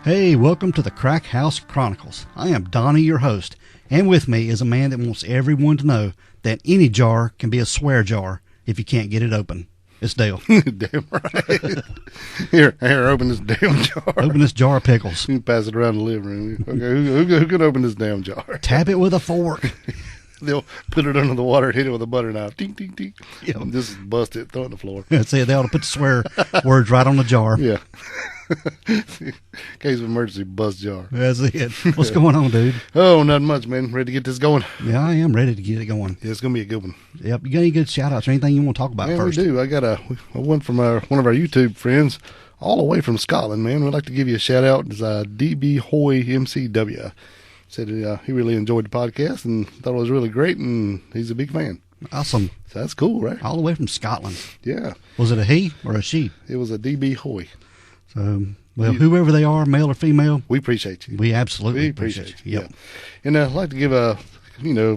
Hey, welcome to the Crack House Chronicles. I am Donnie, your host, and with me is a man that wants everyone to know that any jar can be a swear jar if you can't get it open. It's Dale. Damn right. Here, open this damn jar. Open this jar of pickles. You can pass it around the living room. Okay, who can open this damn jar? Tap it with a fork. They'll put it under the water, hit it with a butter knife. Ding, ding, ding. Yep. And just bust it, throw it on the floor. That's it. They ought to put the swear words right on the jar. Yeah. In case of emergency, bust jar. That's it. What's going on, dude? Oh, nothing much, man. Ready to get this going? Yeah, I am ready to get it going. Yeah, it's going to be a good one. Yep. You got any good shout-outs or anything you want to talk about first? We do. I got one from one of our YouTube friends all the way from Scotland, man. We'd like to give you a shout-out. It's DB Hoy MCW. Said he really enjoyed the podcast and thought it was really great, and he's a big fan. Awesome. So that's cool, right? All the way from Scotland. Yeah. Was it a he or a she? It was a DB Hoy. So, well, whoever they are, male or female, we appreciate you. We absolutely appreciate you. Yep. Yeah. And I'd like to give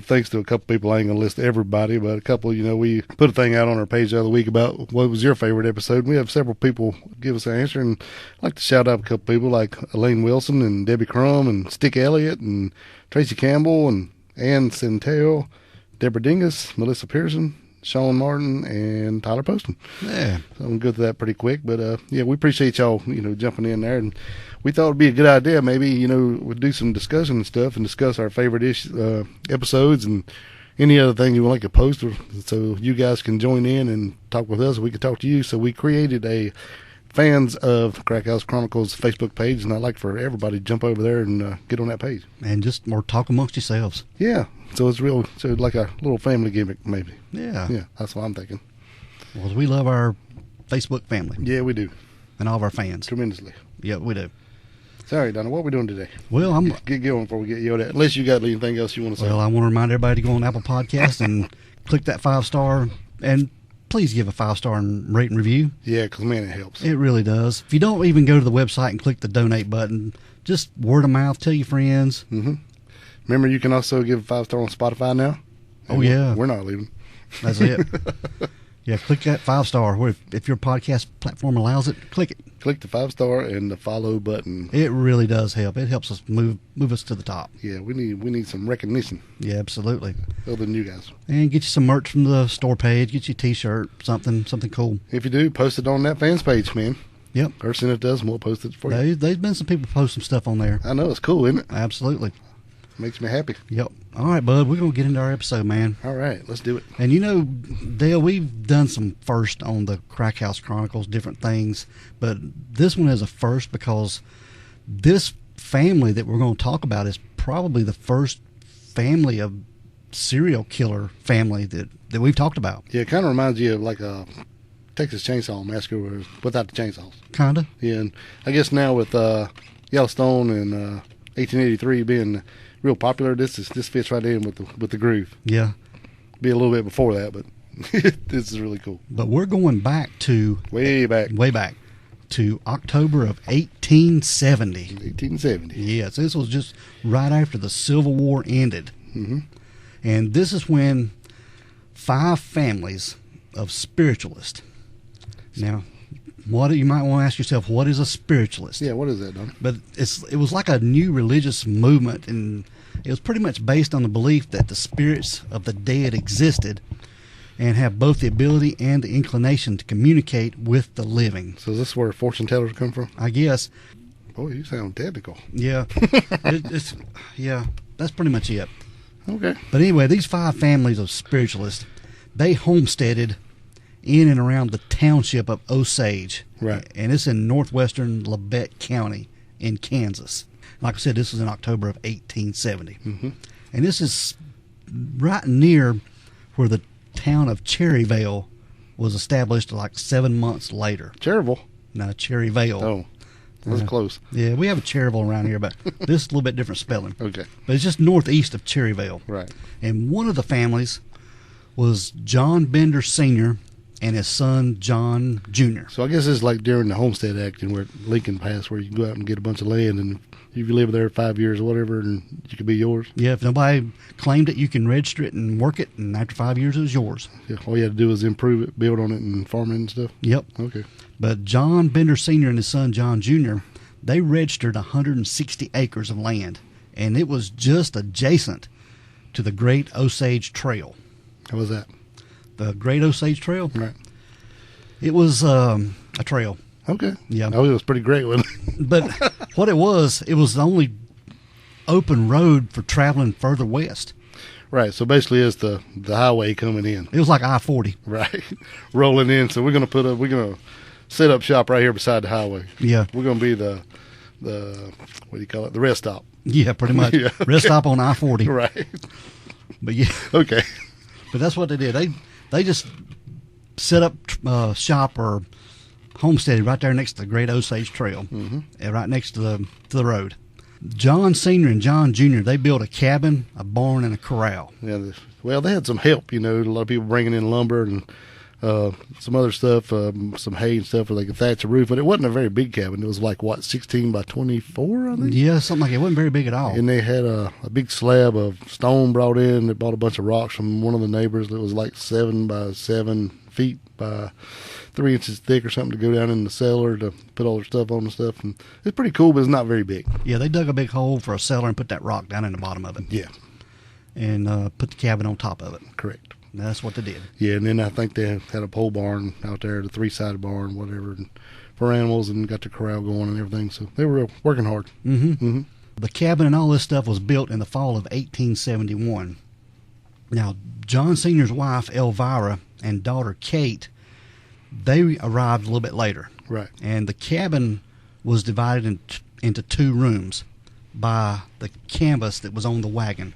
thanks to a couple people. I ain't going to list everybody, but a couple, we put a thing out on our page the other week about what was your favorite episode. We have several people give us an answer, and I'd like to shout out a couple people like Elaine Wilson and Debbie Crum and Stick Elliott and Tracy Campbell and Ann Centel, Deborah Dingus, Melissa Pearson, Sean Martin, and Tyler Poston. Yeah. So I'm going to go through that pretty quick, but we appreciate y'all, jumping in there, and we thought it'd be a good idea. Maybe, we'd do some discussion and stuff and discuss our favorite episodes and any other thing you would like to post so you guys can join in and talk with us. We can talk to you. So we created a Fans of Crack House Chronicles Facebook page, and I'd like for everybody to jump over there and get on that page. And just more talk amongst yourselves. Yeah. So it's like a little family gimmick, maybe. Yeah. Yeah, that's what I'm thinking. Well, we love our Facebook family. Yeah, we do. And all of our fans. Tremendously. Yeah, we do. Sorry, Donna, what are we doing today? Well, I'm... Get going before we get yelled at. Unless you got anything else you want to say. Well, I want to remind everybody to go on Apple Podcasts and click that 5-star, and please give a 5-star and rate and review. Yeah, because, man, it helps. It really does. If you don't even go to the website and click the donate button, just word of mouth, tell your friends. Mm-hmm. Remember, you can also give a 5-star on Spotify now. Oh, yeah. We're not leaving. That's it. Yeah, click that 5-star. If your podcast platform allows it, click it. Click the 5-star and the follow button. It really does help. It helps us move us to the top. Yeah, we need some recognition. Yeah, absolutely. Other than you guys. And get you some merch from the store page. Get you a T-shirt, something cool. If you do, post it on that fans page, man. Yep. Or send it to us and we'll post it for you. There's been some people post some stuff on there. I know, it's cool, isn't it? Absolutely. Makes me happy. Yep. All right, bud. We're going to get into our episode, man. All right. Let's do it. And Dale, we've done some first on the Crack House Chronicles, different things. But this one is a first because this family that we're going to talk about is probably the first family of serial killer family that we've talked about. Yeah, it kind of reminds you of like a Texas Chainsaw Massacre without the chainsaws. Kind of. Yeah, and I guess now with Yellowstone and 1883 being real popular, this fits right in with the groove. Yeah. Be a little bit before that, but this is really cool. But we're going back to way back to October of 1870. 1870. Yes, this was just right after the Civil War ended. Mm-hmm. And this is when 5 families of spiritualists. Now, you might want to ask yourself, what is a spiritualist? Yeah, what is that, Don? But it was like a new religious movement, and it was pretty much based on the belief that the spirits of the dead existed and have both the ability and the inclination to communicate with the living. So is this where fortune tellers come from? I guess. Boy, you sound technical. Yeah. Yeah, that's pretty much it. Okay. But anyway, these 5 families of spiritualists, they homesteaded in and around the township of Osage. Right. And it's in northwestern Labette County in Kansas. Like I said, this was in October of 1870. Mm-hmm. And this is right near where the town of Cherryvale was established like 7 months later. Cherryville? No, Cherryvale. Oh, that's close. Yeah, we have a Cherryville around here, but this is a little bit different spelling. Okay. But it's just northeast of Cherryvale. Right. And one of the families was John Bender Sr., and his son, John Jr. So I guess it's like during the Homestead Act and where Lincoln passed, where you can go out and get a bunch of land, and if you live there 5 years or whatever, and you could be yours. Yeah, if nobody claimed it, you can register it and work it, and after 5 years, it was yours. Yeah, all you had to do was improve it, build on it, and farm it and stuff. Yep. Okay. But John Bender Sr. and his son, John Jr., they registered 160 acres of land, and it was just adjacent to the Great Osage Trail. How was that? The Great Osage Trail? Right. It was a trail. Okay. Yeah. Oh, it was pretty great, wasn't it? But what it was the only open road for traveling further west. Right. So basically, it's the highway coming in. It was like I-40. Right. Rolling in. So we're gonna set up shop right here beside the highway. Yeah. We're gonna be the what do you call it? The rest stop. Yeah, pretty much. Yeah, okay. Rest stop on I-40. Right. But yeah. Okay. But that's what they did. They just set up shop or homesteaded right there next to the Great Osage Trail, right next to the road. John Sr. and John Jr., they built a cabin, a barn, and a corral. Yeah. Well, they had some help. A lot of people bringing in lumber and some other stuff, some hay and stuff where they could thatch a roof. But it wasn't a very big cabin. It was like, 16 by 24, I think? Yeah, something like it. It wasn't very big at all. And they had a big slab of stone brought in. They bought a bunch of rocks from one of the neighbors that was like 7 by 7 feet by 3 inches thick or something to go down in the cellar to put all their stuff on and stuff. And it's pretty cool, but it's not very big. Yeah, they dug a big hole for a cellar and put that rock down in the bottom of it. Yeah. And put the cabin on top of it. Correct. And that's what they did. Yeah, and then I think they had a pole barn out there, the 3-sided barn, whatever, and for animals, and got the corral going and everything. So they were working hard. Mm-hmm. The cabin and all this stuff was built in the fall of 1871. Now, John Sr.'s wife, Elvira, and daughter, Kate, they arrived a little bit later. Right. And the cabin was divided into 2 rooms by the canvas that was on the wagon.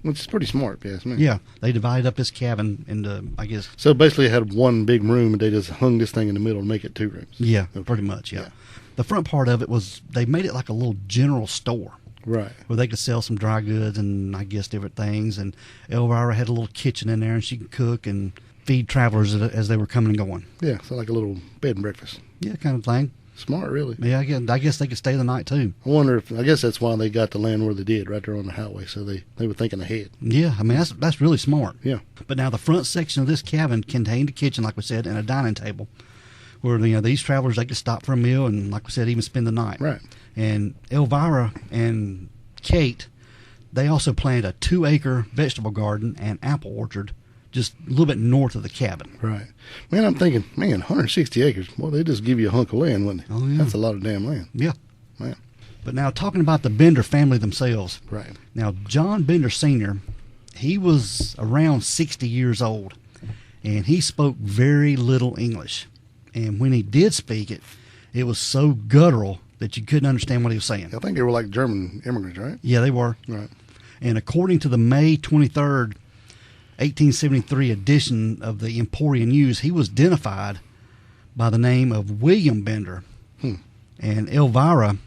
Which is pretty smart, yes, man. Yeah, they divided up this cabin into, I guess. So basically, it had one big room, and they just hung this thing in the middle to make it 2 rooms. Yeah, Okay. pretty much, yeah. The front part of it was, they made it like a little general store. Right. Where they could sell some dry goods and, I guess, different things. And Elvira had a little kitchen in there, and she could cook and feed travelers as they were coming and going. Yeah, so like a little bed and breakfast. Yeah, kind of thing. Smart, really. Yeah, I guess they could stay the night, too. I guess that's why they got the land where they did, right there on the highway, so they were thinking ahead. Yeah, I mean, that's really smart. Yeah. But now the front section of this cabin contained a kitchen, like we said, and a dining table where, these travelers, they could stop for a meal and, like we said, even spend the night. Right. And Elvira and Kate, they also planted a 2-acre vegetable garden and apple orchard just a little bit north of the cabin. Right. Man, I'm thinking, 160 acres. Well, they just give you a hunk of land, wouldn't they? Oh, yeah. That's a lot of damn land. Yeah. Man. But now talking about the Bender family themselves. Right. Now, John Bender Sr., he was around 60 years old, and he spoke very little English. And when he did speak it, it was so guttural that you couldn't understand what he was saying. I think they were like German immigrants, right? Yeah, they were. Right. And according to the May 23rd, 1873 edition of the Emporium News, he was identified by the name of William Bender. And Elvira,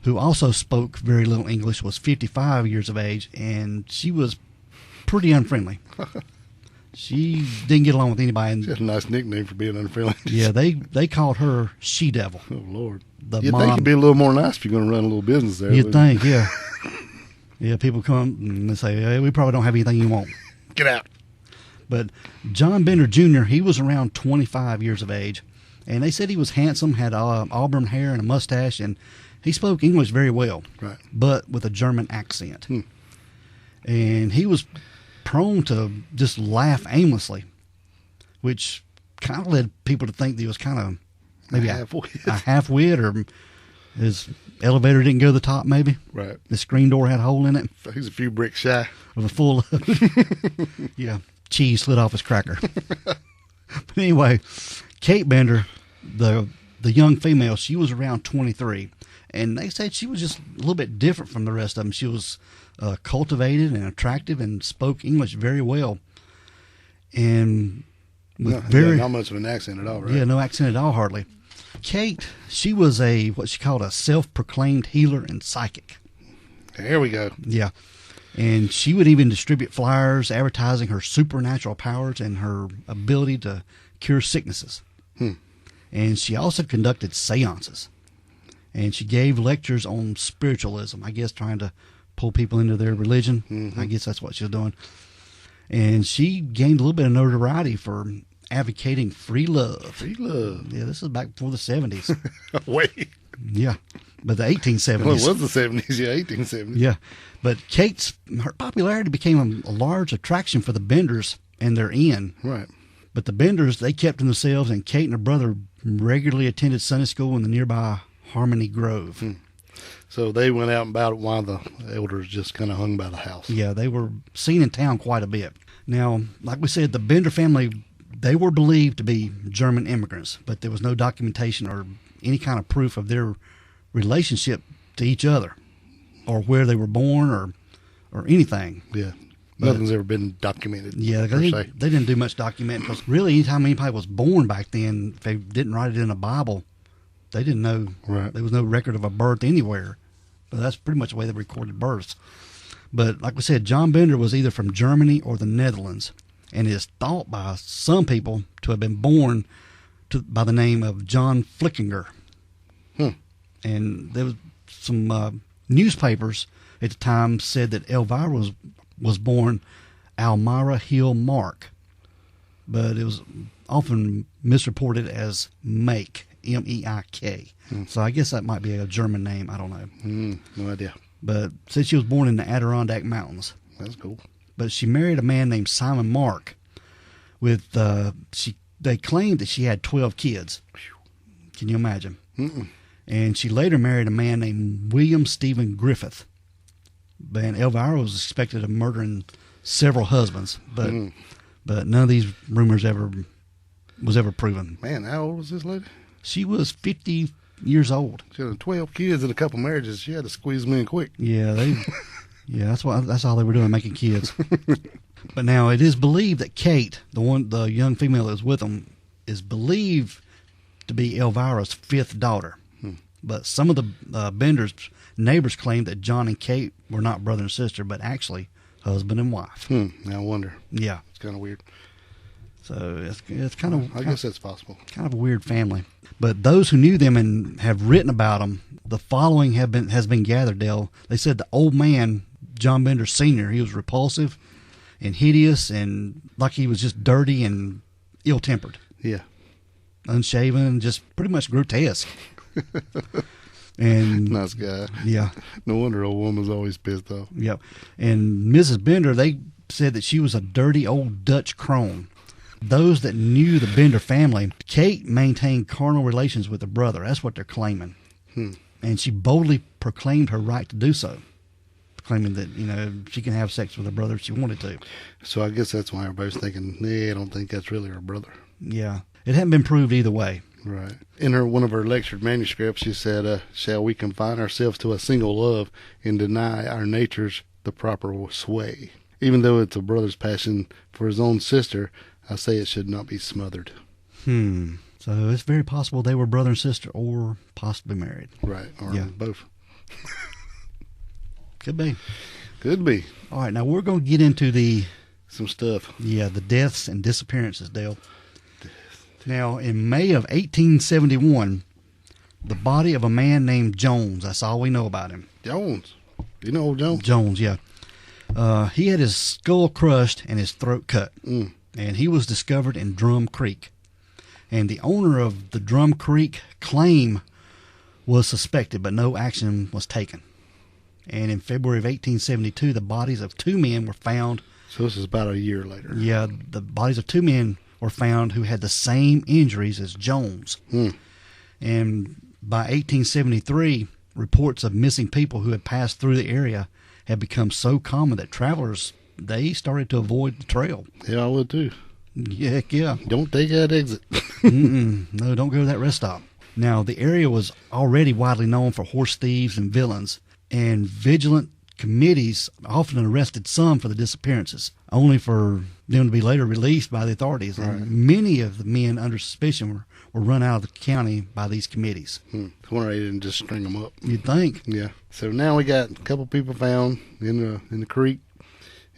who also spoke very little English, was 55 years of age, and she was pretty unfriendly. She didn't get along with anybody. She had a nice nickname for being unfriendly. Yeah, they called her She-Devil. Oh, Lord. The You'd mom. think you'd be a little more nice if you're going to run a little business there. You'd think, yeah. Yeah, people come and they say, hey, we probably don't have anything you want. Get out. But John Bender Jr., he was around 25 years of age, and they said he was handsome, had auburn hair and a mustache, and he spoke English very well, Right. but with a German accent. And he was prone to just laugh aimlessly, which kind of led people to think that he was kind of maybe a half-wit, or his elevator didn't go to the top, maybe. Right. The screen door had a hole in it. He's a few bricks shy. Of a full load. Yeah. Cheese slid off his cracker. But anyway, Kate Bender, the young female, she was around 23. And they said she was just a little bit different from the rest of them. She was cultivated and attractive and spoke English very well. And with not much of an accent at all, right? Yeah, no accent at all, hardly. Kate, she was what she called a self-proclaimed healer and psychic. Here we go. Yeah. And she would even distribute flyers advertising her supernatural powers and her ability to cure sicknesses. And she also conducted seances. And she gave lectures on spiritualism, I guess trying to pull people into their religion. I guess that's what she was doing. And she gained a little bit of notoriety for advocating free love. Free love. Yeah, this is back before the 70s. Wait. Yeah. but the 1870s. Well, it was the 70s, yeah, 1870s. Yeah, but her popularity became a large attraction for the Benders and their inn. Right. But the Benders, they kept to themselves, and Kate and her brother regularly attended Sunday school in the nearby Harmony Grove. So they went out and about it while the elders just kind of hung by the house. Yeah, they were seen in town quite a bit. Now, like we said, the Bender family, they were believed to be German immigrants, but there was no documentation or any kind of proof of their relationship to each other or where they were born or anything. Yeah. Nothing's ever been documented. Yeah, they didn't do much documenting because really anytime anybody was born back then, if they didn't write it in a Bible, they didn't know. Right. There was no record of a birth anywhere. But that's pretty much the way they recorded births. But like we said, John Bender was either from Germany or the Netherlands, and is thought by some people to have been born by the name of John Flickinger. And there was some newspapers at the time said that Elvira was born Almira Hill Mark, but it was often misreported as Make, M-E-I-K. So I guess that might be a German name. I don't know. No idea. But said she was born in the Adirondack Mountains. That's cool. But she married a man named Simon Mark. They claimed that she had 12 kids. Can you imagine? And she later married a man named William Stephen Griffith. And Elvira was suspected of murdering several husbands, but none of these rumors was ever proven. Man, how old was this lady? She was 50 years old. She had 12 kids and a couple marriages. She had to squeeze them in quick. Yeah, that's all they were doing, making kids. But now it is believed that Kate, the young female that was with them, is believed to be Elvira's fifth daughter. But some of the Benders' neighbors claimed that John and Kate were not brother and sister, but actually husband and wife. I wonder. Yeah, it's kind of weird. So it's kind of. I guess that's possible. Kind of a weird family. But those who knew them and have written about them, the following has been gathered. Dale, they said the old man, John Bender Sr., he was repulsive and hideous and like he was just dirty and ill-tempered. Yeah, unshaven, just pretty much grotesque. And nice guy. Yeah. No wonder old woman's always pissed off. Yep. And Mrs. Bender, they said that she was a dirty old Dutch crone. Those that knew the Bender family, Kate maintained carnal relations with her brother. That's what they're claiming. And she boldly proclaimed her right to do so, claiming that, she can have sex with her brother if she wanted to. So I guess that's why everybody's thinking, I don't think that's really her brother. Yeah. It hadn't been proved either way. Right. In one of her lectured manuscripts, she said, shall we confine ourselves to a single love and deny our natures the proper sway? Even though it's a brother's passion for his own sister, I say it should not be smothered. So it's very possible they were brother and sister or possibly married. Right. Or both. Could be. Could be. All right. Now we're going to get into some stuff. Yeah. The deaths and disappearances, Dale. Now, in May of 1871, the body of a man named Jones, that's all we know about him. Jones? You know old Jones? Jones, yeah. He had his skull crushed and his throat cut. And he was discovered in Drum Creek. And the owner of the Drum Creek claim was suspected, but no action was taken. And in February of 1872, the bodies of two men were found. So this is about a year later. Yeah, the bodies of two men were found who had the same injuries as Jones. And by 1873, reports of missing people who had passed through the area had become so common that travelers, they started to avoid the trail. Yeah, I would too. Heck yeah. Don't take that exit. No, don't go to that rest stop. Now, the area was already widely known for horse thieves and villains, and vigilant committees often arrested some for the disappearances, only for them to be later released by the authorities. Right. And many of the men under suspicion were run out of the county by these committees. I wonder they didn't just string them up. You'd think. Yeah. So now we got a couple people found in the creek,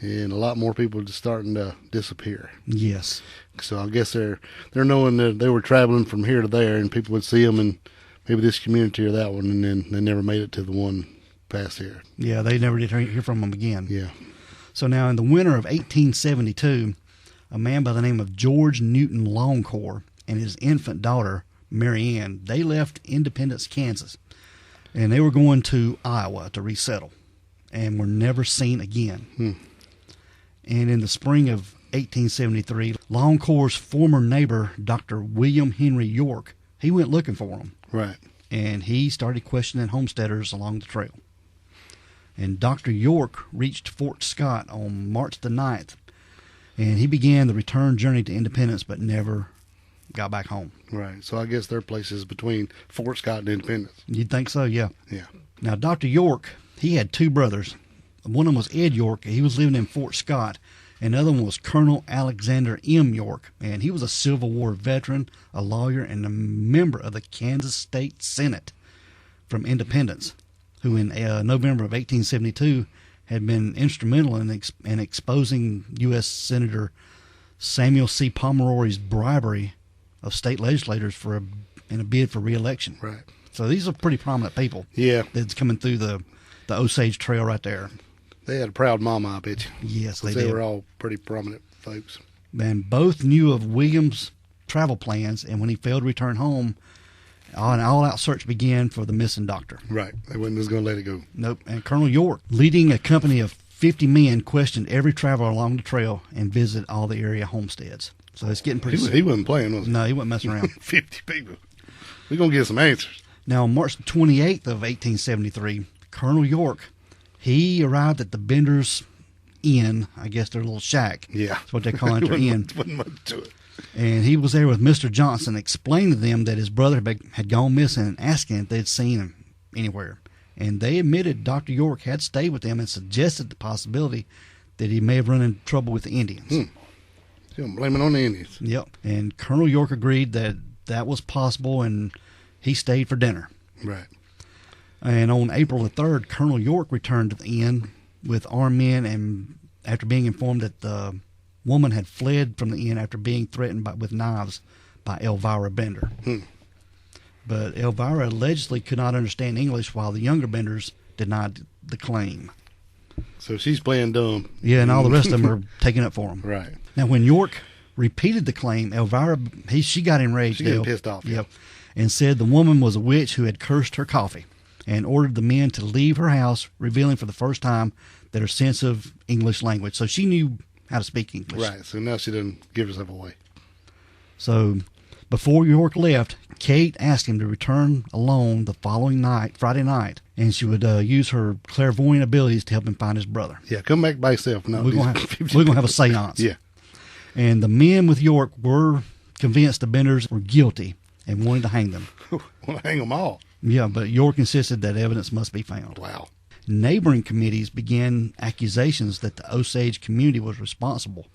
and a lot more people just starting to disappear. Yes. So I guess they're knowing that they were traveling from here to there, and people would see them in maybe this community or that one, and then they never made it to the one past here. Yeah, they never did hear from them again. Yeah. So now in the winter of 1872, a man by the name of George Newton Longcore and his infant daughter, Mary Ann, they left Independence, Kansas. And they were going to Iowa to resettle and were never seen again. And in the spring of 1873, Longcore's former neighbor, Dr. William Henry York, he went looking for them. Right. And he started questioning homesteaders along the trail. And Dr. York reached Fort Scott on March the 9th, and he began the return journey to Independence, but never got back home. Right. So I guess their place is between Fort Scott and Independence. You'd think so, yeah. Yeah. Now, Dr. York, he had two brothers. One of them was Ed York. He was living in Fort Scott. And the other one was Colonel Alexander M. York. And he was a Civil War veteran, a lawyer, and a member of the Kansas State Senate from Independence, who in November of 1872 had been instrumental in exposing U.S. Senator Samuel C. Pomeroy's bribery of state legislators in a bid for re-election. Right. So these are pretty prominent people. Yeah. That's coming through the Osage Trail right there. They had a proud mama, I bet you. Yes, they They did. were all pretty prominent folks. And both knew of William's travel plans, and when he failed to return home, an all-out search began for the missing doctor. Right. They wasn't just going to let it go. Nope. And Colonel York, leading a company of 50 men, questioned every traveler along the trail and visited all the area homesteads. So it's getting pretty... He wasn't playing, was he? No, he wasn't messing around. 50 people. We're going to get some answers. Now, on March 28th of 1873, Colonel York, he arrived at the Bender's Inn, I guess their little shack. Yeah. That's what they call it, their inn. Wasn't much to it. And he was there with Mr. Johnson, explaining to them that his brother had gone missing and asking if they'd seen him anywhere. And they admitted Dr. York had stayed with them and suggested the possibility that he may have run into trouble with the Indians. So I'm blaming on the Indians. Yep. And Colonel York agreed that that was possible, and he stayed for dinner. Right. And on April the 3rd, Colonel York returned to the inn with armed men, and after being informed that the woman had fled from the inn after being threatened with knives by Elvira Bender. But Elvira allegedly could not understand English, while the younger Benders denied the claim. So she's playing dumb. Yeah, and all the rest of them are taking up for him. Right. Now, when York repeated the claim, Elvira, she got enraged. She got pissed off. Yep. And said the woman was a witch who had cursed her coffee, and ordered the men to leave her house, revealing for the first time that her sense of English language. So she knew how to speak English. Right. So now she doesn't give herself away. So before York left, Kate asked him to return alone the following night, Friday night, and she would use her clairvoyant abilities to help him find his brother. Yeah, come back by yourself. No, We're gonna have a seance. Yeah. And the men with York were convinced the Benders were guilty and wanted to hang them. Well, hang them all. Yeah, but York insisted that evidence must be found. Wow. Neighboring committees began accusations that the Osage community was responsible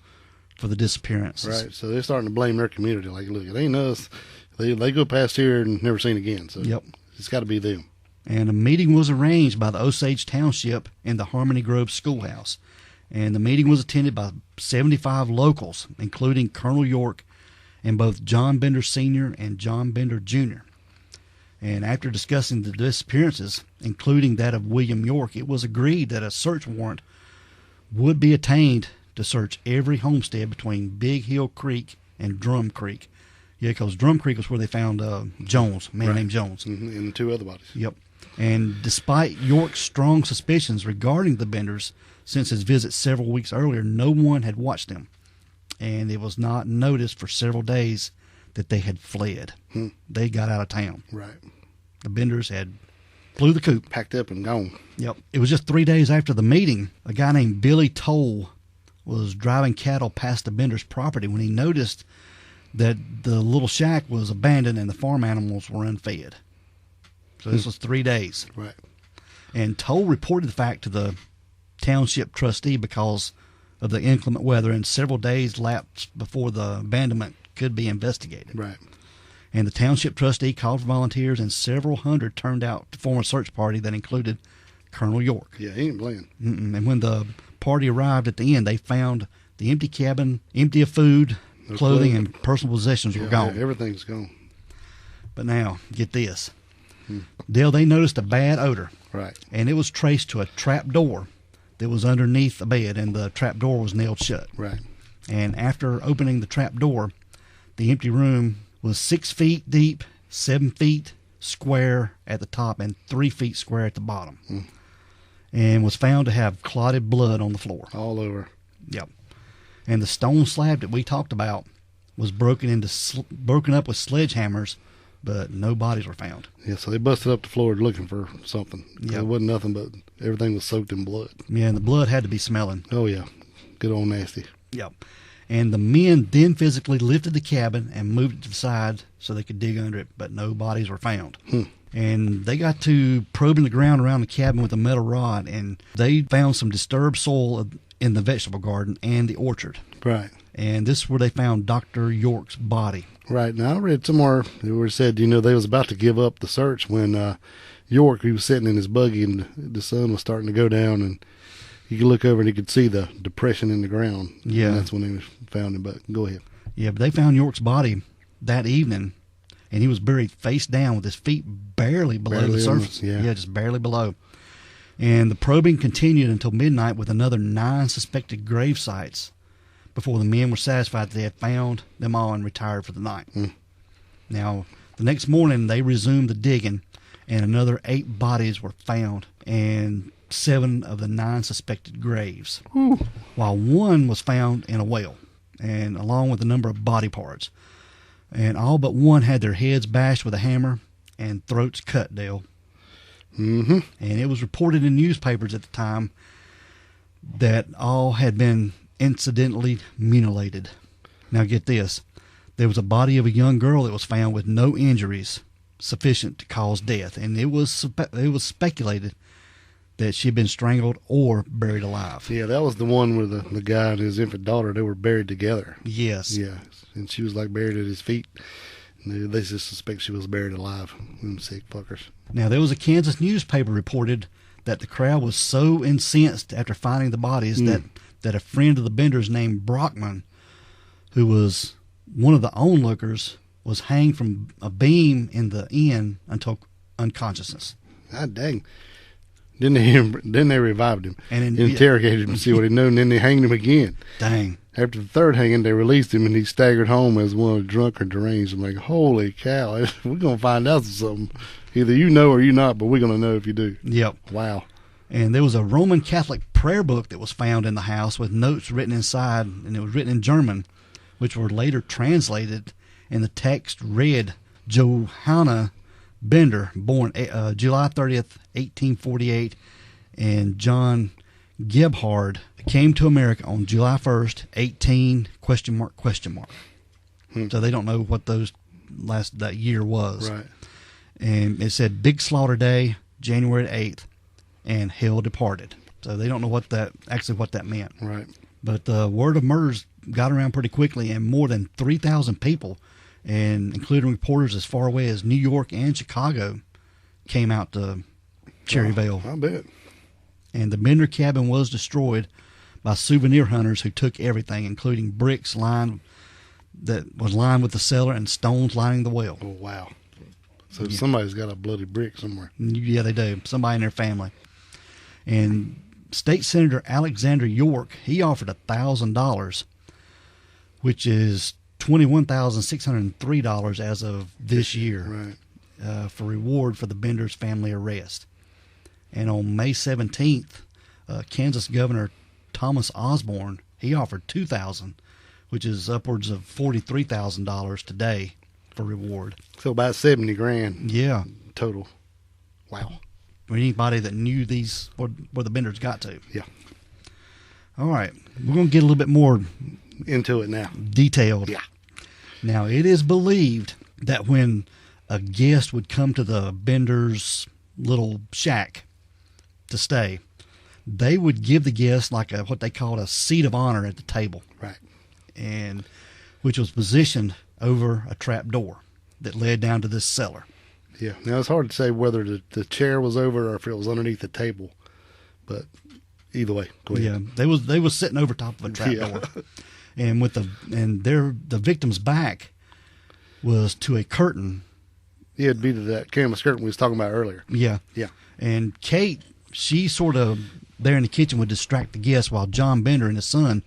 for the disappearances. Right. So they're starting to blame their community. Like, look, it ain't us. They go past here and never seen again. So Yep. It's got to be them. And a meeting was arranged by the Osage Township in the Harmony Grove Schoolhouse. And the meeting was attended by 75 locals, including Colonel York and both John Bender Sr. and John Bender Jr. And after discussing the disappearances, including that of William York, it was agreed that a search warrant would be obtained to search every homestead between Big Hill Creek and Drum Creek. Yeah, because Drum Creek was where they found Jones, a man named Jones. Mm-hmm. And two other bodies. Yep. And despite York's strong suspicions regarding the Benders, since his visit several weeks earlier, no one had watched them. And it was not noticed for several days that they had fled. They got out of town. Right. The Benders had blew the coop. Packed up and gone. Yep. It was just 3 days after the meeting, a guy named Billy Toll was driving cattle past the Benders' property when he noticed that the little shack was abandoned and the farm animals were unfed. So this was 3 days. Right. And Toll reported the fact to the township trustee because of the inclement weather, and several days lapsed before the abandonment could be investigated. Right. And the township trustee called for volunteers, and several hundred turned out to form a search party that included Colonel York. Yeah, he ain't playing. And when the party arrived at the end, they found the empty cabin, empty of food, clothing, and personal possessions were gone. Yeah, everything's gone. But now, get this. Dale, they noticed a bad odor. Right. And it was traced to a trap door that was underneath the bed, and the trap door was nailed shut. Right. And after opening the trap door, the empty room was 6 feet deep, 7 feet square at the top and 3 feet square at the bottom, and was found to have clotted blood on the floor. All over. Yep. And the stone slab that we talked about was broken up with sledgehammers, but no bodies were found. Yeah, so they busted up the floor looking for something. Yep. It wasn't nothing, but everything was soaked in blood. Yeah, and the blood had to be smelling. Oh, yeah. Good old nasty. Yep. And the men then physically lifted the cabin and moved it to the side so they could dig under it, but no bodies were found. And they got to probing the ground around the cabin with a metal rod, and they found some disturbed soil in the vegetable garden and the orchard. Right. And this is where they found Dr. York's body. Right. Now, I read somewhere where it said, they was about to give up the search when York, he was sitting in his buggy and the sun was starting to go down, and you could look over and you could see the depression in the ground. Yeah. And that's when they found him, but go ahead. Yeah, but they found York's body that evening, and he was buried face down with his feet barely below the surface. Yeah, just barely below. And the probing continued until midnight with another 9 suspected grave sites before the men were satisfied that they had found them all and retired for the night. Now, the next morning, they resumed the digging, and another 8 bodies were found, and 7 of the 9 suspected graves, while 1 was found in a well, and along with a number of body parts. And all but 1 had their heads bashed with a hammer and throats cut, Dale. And it was reported in newspapers at the time that all had been incidentally mutilated. Now get this. There was a body of a young girl that was found with no injuries sufficient to cause death, and it was speculated that she had been strangled or buried alive. Yeah, that was the one where the guy and his infant daughter, they were buried together. Yes. Yeah, and she was like buried at his feet. And they just suspect she was buried alive. Them sick fuckers. Now, there was a Kansas newspaper reported that the crowd was so incensed after finding the bodies that a friend of the Benders named Brockman, who was one of the onlookers, was hanged from a beam in the inn until unconsciousness. God dang. Then they revived him and interrogated him to see what he knew, and then they hanged him again. Dang. After the 3rd hanging, they released him, and he staggered home as one of the drunk or deranged. I'm like, holy cow, we're going to find out something. Either you know or you not, but we're going to know if you do. Yep. Wow. And there was a Roman Catholic prayer book that was found in the house with notes written inside, and it was written in German, which were later translated, and the text read, Johanna Bender, born July 30th, 1848, and John Gebhard came to America on July 1st, 18, ? So they don't know what that year was. Right. And it said Big Slaughter Day, January 8th, and hell departed. So they don't know what that meant. Right. But the word of murders got around pretty quickly, and more than 3,000 people, and including reporters as far away as New York and Chicago, came out to Cherryvale. I bet. And the Bender cabin was destroyed by souvenir hunters who took everything, including bricks lined with the cellar and stones lining the well. Oh, wow. So somebody's got a bloody brick somewhere. Yeah, they do. Somebody in their family. And State Senator Alexander York, he offered $1,000, which is $21,603 as of this year, right, for reward for the Bender's family arrest. And on May 17th, Kansas Governor Thomas Osborne, he offered $2,000, which is upwards of $43,000 today for reward. So about $70,000. Yeah, total. Wow. For anybody that knew where the Benders got to. Yeah. All right, we're going to get a little bit more into it now. Detailed. Yeah. Now, it is believed that when a guest would come to the Benders' little shack to stay, they would give the guest like what they called a seat of honor at the table. Right. And which was positioned over a trap door that led down to this cellar. Yeah. Now, it's hard to say whether the chair was over or if it was underneath the table, but either way, go ahead. Yeah, they was sitting over top of a trap door. And the victim's back was to a curtain. Yeah, it'd be to that canvas curtain we was talking about earlier. Yeah. Yeah. And Kate, she sort of there in the kitchen would distract the guests while John Bender and his son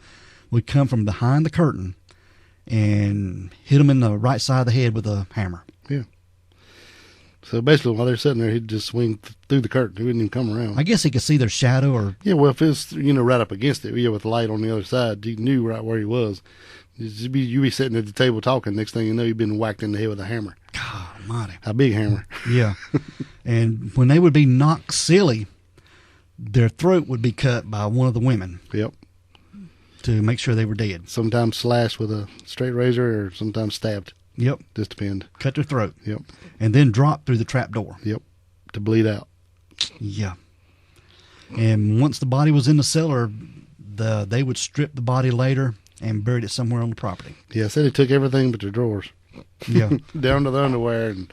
would come from behind the curtain and hit him in the right side of the head with a hammer. Yeah. So basically, while they're sitting there, he'd just swing through the curtain. He wouldn't even come around. I guess he could see their shadow, or Yeah, well, if it's right up against it, with the light on the other side, you knew right where he was. You'd be sitting at the table talking. Next thing you know, you've been whacked in the head with a hammer. God almighty. A big hammer. Yeah. And when they would be knocked silly, their throat would be cut by one of the women. Yep. To make sure they were dead. Sometimes slashed with a straight razor, or sometimes stabbed. Yep. Just depend. Cut their throat. Yep. And then dropped through the trap door. Yep. To bleed out. Yeah. And once the body was in the cellar, they would strip the body later and buried it somewhere on the property. Yeah, I said they took everything but their drawers. Yeah. Down to the underwear, and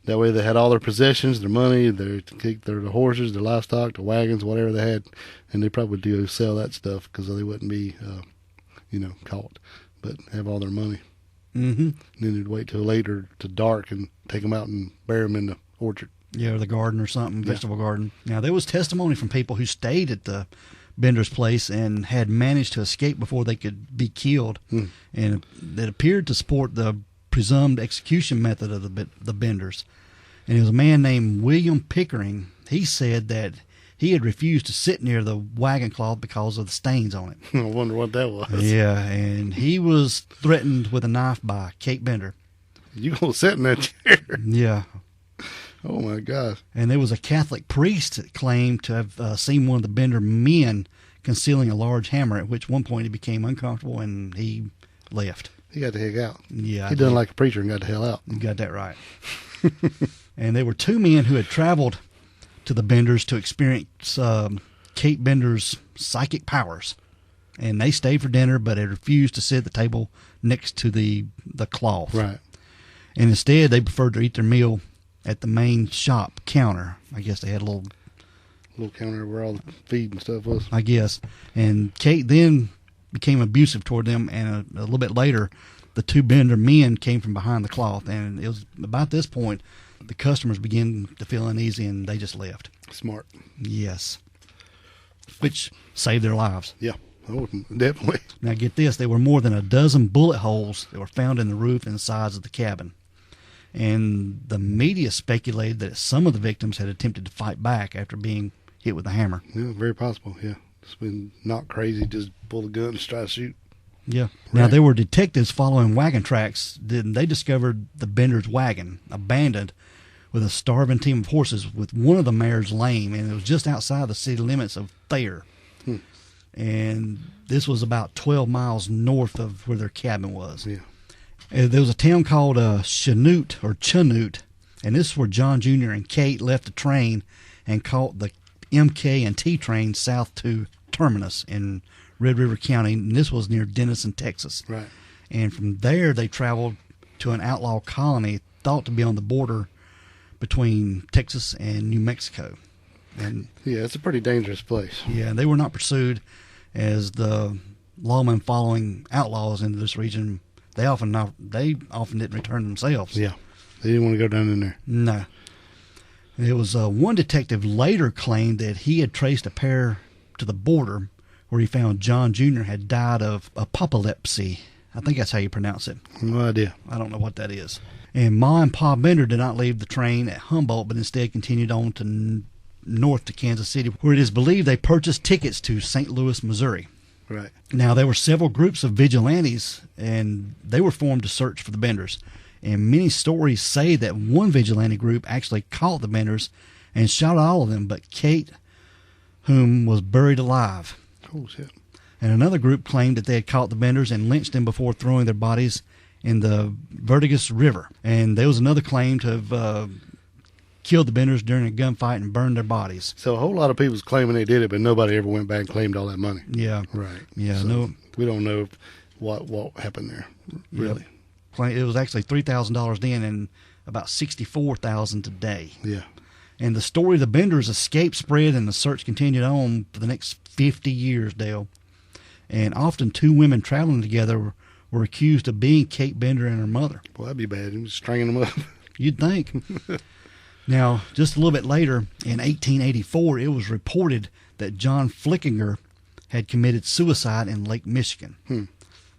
that way they had all their possessions, their money, their horses, their livestock, their wagons, whatever they had, and they probably do sell that stuff because they wouldn't be, caught, but have all their money. Mm-hmm. And then they'd wait till later to dark and take them out and bury them in the orchard. Yeah, or the garden or something, vegetable garden. Now, there was testimony from people who stayed at the Bender's place and had managed to escape before they could be killed, and it appeared to support the presumed execution method of the Benders. And it was a man named William Pickering. He said that he had refused to sit near the wagon cloth because of the stains on it. I wonder what that was. Yeah, and he was threatened with a knife by Kate Bender. You gonna sit in that chair? Yeah. Oh my gosh. And there was a Catholic priest that claimed to have seen one of the Bender men concealing a large hammer, at which one point he became uncomfortable and he left. He got the heck out. Yeah. He done like a preacher and got the hell out. You got that right. And there were two men who had traveled to the Benders to experience Kate Bender's psychic powers. And they stayed for dinner, but had refused to sit at the table next to the cloth. Right. And instead, they preferred to eat their meal at the main shop counter. I guess they had a little counter where all the feed and stuff was. I guess. And Kate then became abusive toward them, and a little bit later, the two Bender men came from behind the cloth. And it was about this point the customers began to feel uneasy, and they just left. Smart. Yes. Which saved their lives. Yeah. Oh, definitely. Now get this, there were more than a dozen bullet holes that were found in the roof and sides of the cabin. And the media speculated that some of the victims had attempted to fight back after being hit with a hammer. Yeah, very possible, yeah. It's been not crazy, just pull the gun and try to shoot. Yeah. Right. Now, there were detectives following wagon tracks. They discovered the Bender's wagon, abandoned, with a starving team of horses, with one of the mares lame, and it was just outside the city limits of Thayer. And this was about 12 miles north of where their cabin was. Yeah. There was a town called Chanute, and this is where John Jr. and Kate left the train and caught the MK and T train south to Terminus in Red River County, and this was near Denison, Texas. Right. And from there, they traveled to an outlaw colony thought to be on the border between Texas and New Mexico. And yeah, it's a pretty dangerous place. Yeah, they were not pursued, as the lawmen following outlaws into this region, they often didn't return themselves. Yeah, they didn't want to go down in there. No. There was one detective later claimed that he had traced a pair to the border, where he found John Jr. had died of apoplexy. I think that's how you pronounce it. No idea. I don't know what that is. And Ma and Pa Bender did not leave the train at Humboldt, but instead continued on to north to Kansas City, where it is believed they purchased tickets to St. Louis, Missouri. Right. Now, there were several groups of vigilantes, and they were formed to search for the Benders. And many stories say that one vigilante group actually caught the Benders and shot all of them but Kate, whom was buried alive. Oh, shit. And another group claimed that they had caught the Benders and lynched them before throwing their bodies in the Vertigus River. And there was another claim to have killed the Benders during a gunfight and burned their bodies. So a whole lot of people's claiming they did it, but nobody ever went back and claimed all that money. Yeah. Right. Yeah. So No. we don't know what happened there, really. Yep. It was actually $3,000 then and about $64,000 today. Yeah. And the story of the Benders' escape spread, and the search continued on for the next 50 years, Dale. And often two women traveling together were accused of being Kate Bender and her mother. Well, that'd be bad. He was stringing them up. You'd think. Now, just a little bit later, in 1884, it was reported that John Flickinger had committed suicide in Lake Michigan.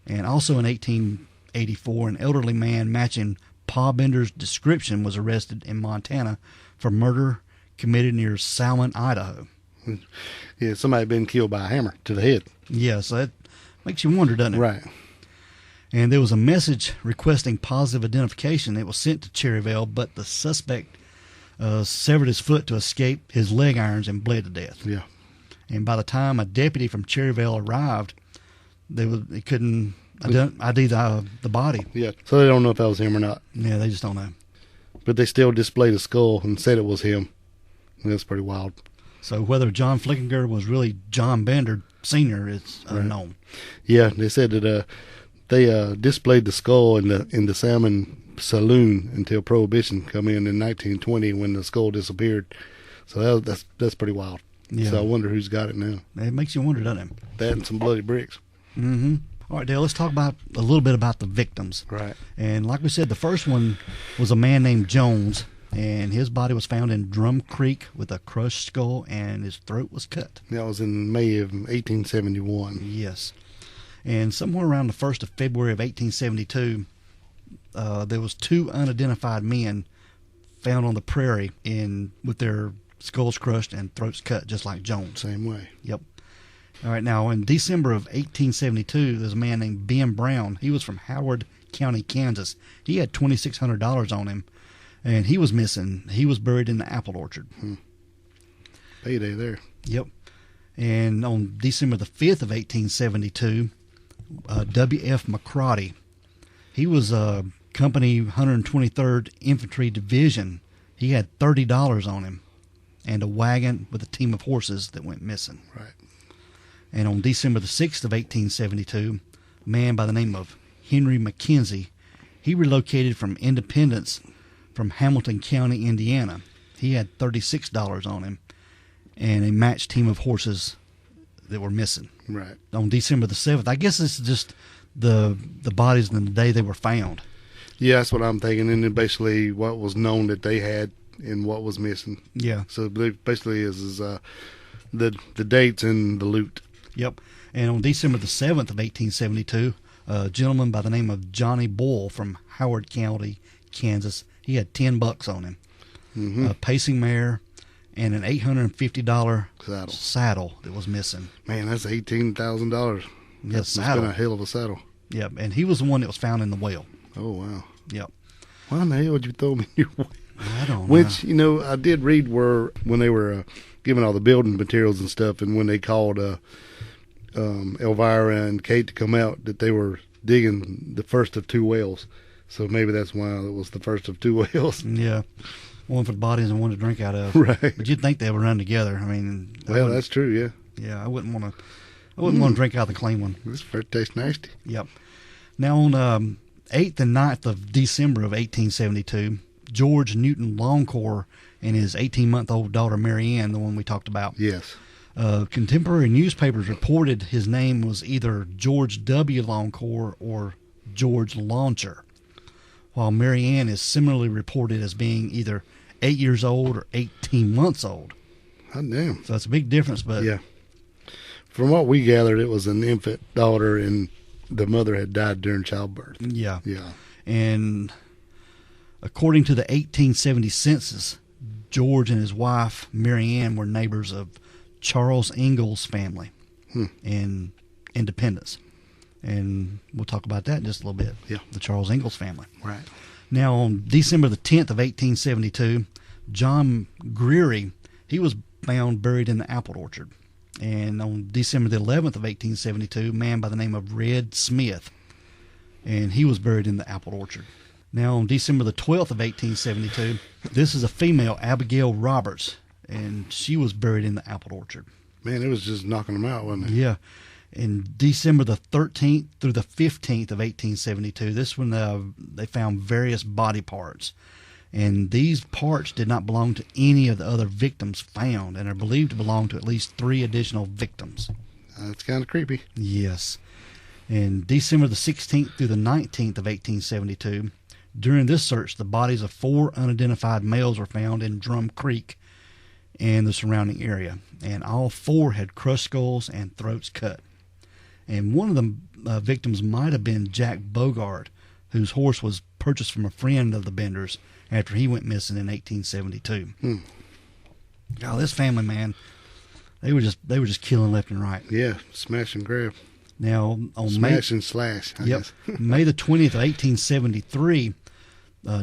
And also in 1884, an elderly man matching Pa Bender's description, was arrested in Montana for murder committed near Salmon, Idaho. Yeah, somebody had been killed by a hammer to the head. Yeah, so that makes you wonder, doesn't it? Right. And there was a message requesting positive identification. It was sent to Cherryvale, but the suspect severed his foot to escape his leg irons and bled to death. Yeah. And by the time a deputy from Cherryvale arrived, they couldn't ID the body. Yeah. So they don't know if that was him or not. Yeah, they just don't know. But they still displayed a skull and said it was him. That's pretty wild. So whether John Flickinger was really John Bender Sr. is unknown. Yeah, they said that they displayed the skull in the Salmon Saloon until Prohibition come in 1920 when the skull disappeared. So that's pretty wild. Yeah. So I wonder who's got it now. It makes you wonder, doesn't it? That and some bloody bricks. Mm-hmm. All right, Dale, let's talk about a little bit about the victims. Right. And like we said, the first one was a man named Jones, and his body was found in Drum Creek with a crushed skull, and his throat was cut. That was in May of 1871. Yes. And somewhere around the 1st of February of 1872, there was 2 unidentified men found on the prairie with their skulls crushed and throats cut, just like Jones. Same way. Yep. All right, now in December of 1872, there's a man named Ben Brown. He was from Howard County, Kansas. He had $2,600 on him, and he was missing. He was buried in the apple orchard. Payday there. Yep. And on December the 5th of 1872, W.F. McCrotty, he was Company 123rd Infantry Division. He had $30 on him and a wagon with a team of horses that went missing. Right. And on December the 6th of 1872, a man by the name of Henry Mckenzie, he relocated from Independence from Hamilton County, Indiana. He had $36 on him and a matched team of horses that were missing. Right. On December the 7th, I guess this is just the bodies and the day they were found. Yeah, that's what I'm thinking. And then basically what was known that they had and what was missing. Yeah. So basically is the dates and the loot. Yep. And on December the 7th of 1872, a gentleman by the name of Johnny Boyle from Howard County, Kansas, he had $10 on him, a pacing mare, and an $850 saddle that was missing. Man, that's $18,000. Yes, That's been a hell of a saddle. Yep, and he was the one that was found in the well. Oh, wow. Yep. Why in the hell would you throw me in your well? I don't know. Which, I did read when they were giving all the building materials and stuff, and when they called Elvira and Kate to come out, that they were digging the first of 2 wells. So maybe that's why it was the first of 2 wells. Yeah. One for the bodies and one to drink out of. Right. But you'd think they would run together. I mean. Well, that's true, yeah. Yeah, I wouldn't want to drink out the clean one. This first tastes nasty. Yep. Now on 8th and 9th of December of 1872, George Newton Longcore and his 18-month-old daughter Mary Ann, the one we talked about. Yes. Contemporary newspapers reported his name was either George W. Longcore or George Launcher, while Mary Ann is similarly reported as being either 8 years old or 18 months old. God damn. So that's a big difference, but yeah. From what we gathered, it was an infant daughter, and the mother had died during childbirth. Yeah. Yeah. And according to the 1870 census, George and his wife, Mary Ann, were neighbors of Charles Ingalls family in Independence. And we'll talk about that in just a little bit. Yeah. The Charles Ingalls family. Right. Now, on December the 10th of 1872, John Greery, he was found buried in the apple orchard. And on December the 11th of 1872, a man by the name of Red Smith, and he was buried in the apple orchard. Now, on December the 12th of 1872, this is a female, Abigail Roberts, and she was buried in the apple orchard. Man, it was just knocking them out, wasn't it? Yeah. In December the 13th through the 15th of 1872, this one they found various body parts. And these parts did not belong to any of the other victims found and are believed to belong to at least 3 additional victims. That's kind of creepy. Yes. In December the 16th through the 19th of 1872, during this search, the bodies of 4 unidentified males were found in Drum Creek and the surrounding area. And all 4 had crushed skulls and throats cut. And one of the victims might have been Jack Bogart, whose horse was purchased from a friend of the Benders after he went missing in 1872. Oh, this family, man, they were just killing left and right. Yeah, smash and grab. Now on Smash and slash. I guess. May the 20th of 1873,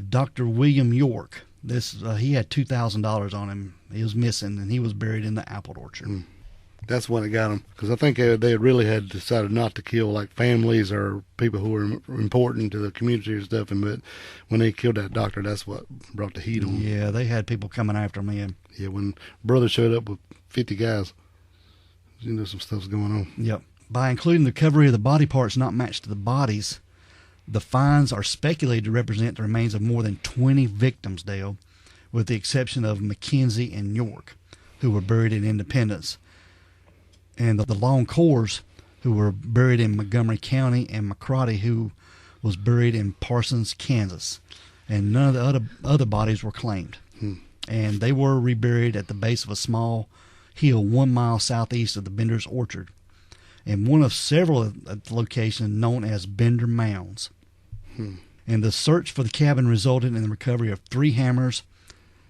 Dr. William York. He had $2,000 on him. He was missing, and he was buried in the apple orchard. That's when it got them, because I think they really had decided not to kill like families or people who were important to the community or stuff. But when they killed that doctor, that's what brought the heat on. Yeah, they had people coming after him. Yeah, when brother showed up with 50 guys, some stuff's going on. Yep. By including the recovery of the body parts not matched to the bodies, the finds are speculated to represent the remains of more than 20 victims, Dale, with the exception of Mckenzie and York, who were buried in Independence, and the Long Cores, who were buried in Montgomery County, and McCarty, who was buried in Parsons, Kansas. And none of the other bodies were claimed. And they were reburied at the base of a small hill 1 mile southeast of the Bender's Orchard, and one of several locations known as Bender Mounds. And the search for the cabin resulted in the recovery of 3 hammers,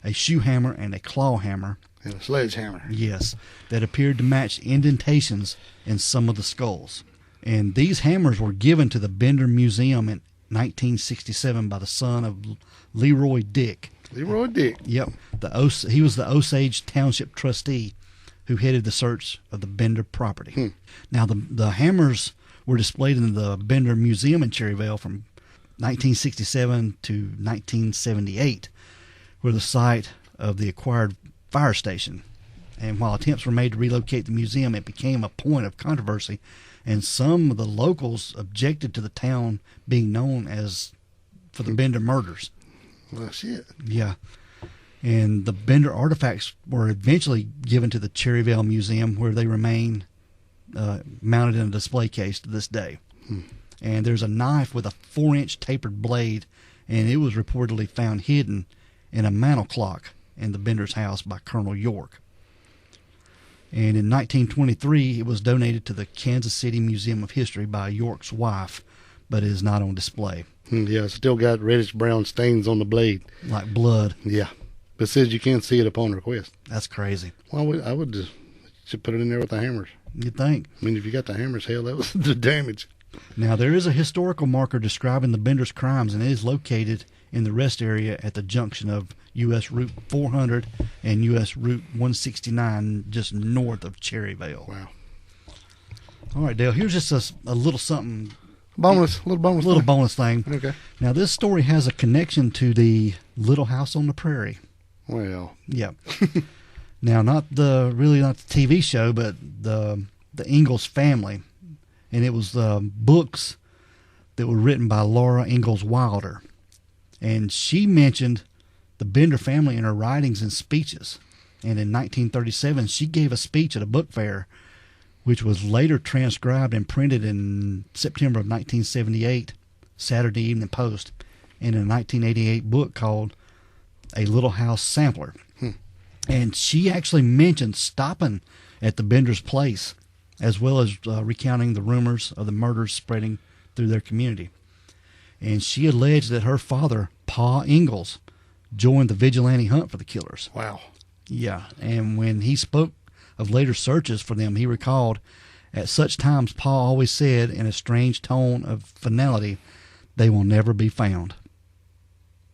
a shoe hammer, and a claw hammer. And a sledgehammer. Yes, that appeared to match indentations in some of the skulls. And these hammers were given to the Bender Museum in 1967 by the son of Leroy Dick. Leroy Dick. Yep. He was the Osage Township trustee who headed the search of the Bender property. Now, the hammers were displayed in the Bender Museum in Cherryvale from 1967 to 1978, were the site of the acquired fire station. And while attempts were made to relocate the museum, it became a point of controversy, and some of the locals objected to the town being known as for the Bender murders. Well, shit. Yeah. And the Bender artifacts were eventually given to the Cherryvale Museum, where they remain mounted in a display case to this day. And there's a knife with a 4-inch tapered blade, and it was reportedly found hidden in a mantel clock in the Bender's house by Colonel York. And in 1923, it was donated to the Kansas City Museum of History by York's wife, but it is not on display. Yeah, it's still got reddish-brown stains on the blade. Like blood. Yeah. But it says you can't see it upon request. That's crazy. Well, I would just should put it in there with the hammers. You'd think. I mean, if you got the hammers, hell, that was the damage. Now, there is a historical marker describing the Bender's crimes, and it is located in the rest area at the junction of U.S. Route 400 and U.S. Route 169, just north of Cherryvale. Wow. All right, Dale, here's just a little something. Little bonus thing. Okay. Now, this story has a connection to the Little House on the Prairie. Well. Yeah. Now, not the TV show, but the Ingalls family. And it was books that were written by Laura Ingalls Wilder. And she mentioned the Bender family in her writings and speeches. And in 1937, she gave a speech at a book fair, which was later transcribed and printed in September of 1978, Saturday Evening Post, in a 1988 book called A Little House Sampler. And she actually mentioned stopping at the Bender's place, as well as recounting the rumors of the murders spreading through their community. And she alleged that her father, Pa Ingalls, joined the vigilante hunt for the killers. Wow. Yeah, and when he spoke of later searches for them, he recalled, at such times Pa always said in a strange tone of finality, "They will never be found."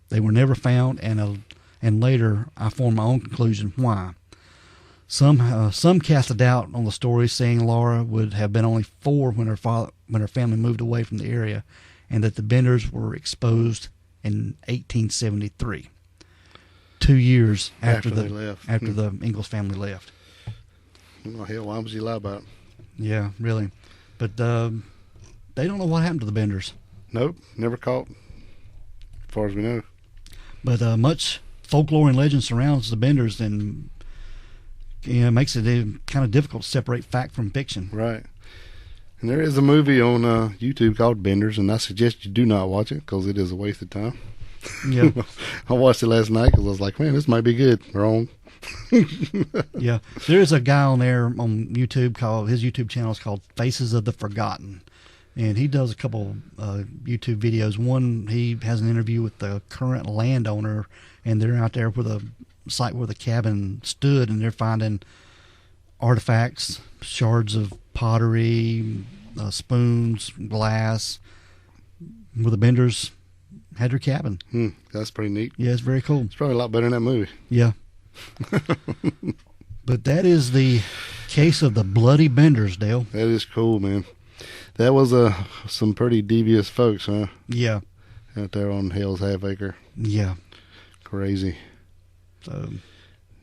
They were never found, and later I formed my own conclusion why. Some cast a doubt on the story, saying Laura would have been only 4 when her family moved away from the area, and that the Benders were exposed in 1873, 2 years after the Ingalls family left. Oh, hell, why would you lie about it? Yeah, really. But they don't know what happened to the Benders. Nope, never caught, as far as we know. But much folklore and legend surrounds the Benders, and makes it kind of difficult to separate fact from fiction. Right. And there is a movie on YouTube called Benders, and I suggest you do not watch it because it is a waste of time. Yeah. I watched it last night because I was like, man, this might be good. Wrong. Yeah. There is a guy on there on YouTube his YouTube channel is called Faces of the Forgotten. And he does a couple YouTube videos. One, he has an interview with the current landowner, and they're out there where the site where the cabin stood, and they're finding artifacts, shards of pottery, spoons, glass, where the Benders had their cabin. That's pretty neat. Yeah, it's very cool. It's probably a lot better than that movie. Yeah. But that is the case of the Bloody Benders, Dale. That is cool, man. That was some pretty devious folks, huh? Yeah. Out there on Hell's Half Acre. Yeah. Crazy. So,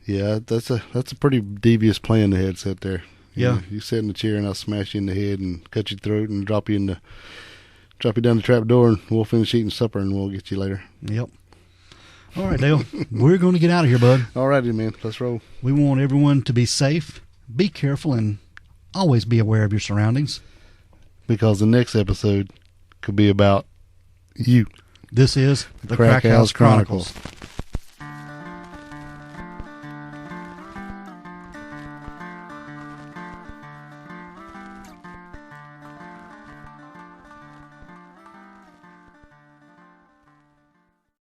yeah, that's a pretty devious plan they had set there. Yeah. You sit in the chair and I'll smash you in the head and cut your throat and drop you down the trap door, and we'll finish eating supper and we'll get you later. Yep. All right, Dale. We're going to get out of here, bud. All righty, man. Let's roll. We want everyone to be safe, be careful, and always be aware of your surroundings. Because the next episode could be about you. This is the Crack House Chronicles.